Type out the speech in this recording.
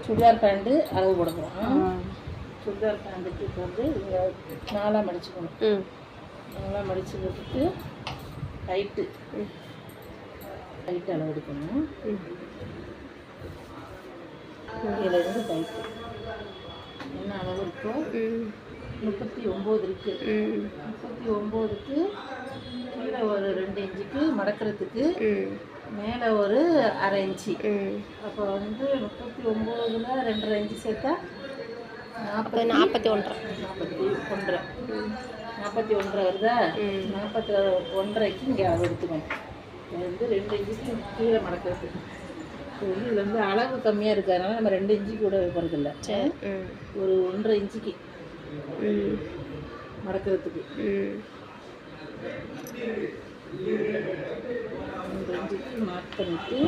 Churidar pant அளவு போட போகிறோம். சுடிதார் பேண்ட்டுக்கு வந்து இங்கே 4ஆக மடிச்சுக்கணும். 4ஆக மடித்து போட்டுட்டு ஹைட்டு அளவு எடுக்கணும். இதிலேருந்து ஹைட்டு என்ன அளவு இருக்கோ 39 இருக்குது. 39க்கு கீழே ஒரு 2 இன்ச்சுக்கு மடக்கிறதுக்கு மேலே ஒரு 1/2 இன்ச்சு. அப்போ வந்து 39ல் 2.5 இன்ச்சு சேர்த்தா 41 வருதா? 41.5க்கு இங்கே அளவு எடுத்துக்கணும். இது வந்து 2 இன்ச்சுக்கு கீழே மடக்கிறதுக்கு. இதில் வந்து அளவு கம்மியாக இருக்கிறதுனால நம்ம 2 இன்ச்சு கூட போகிறதில்ல. ஒரு 1.5 இன்ச்சுக்கு மடக்கிறதுக்கு 1.5 இன்ச்சுக்கு மார்க் பண்ணிவிட்டு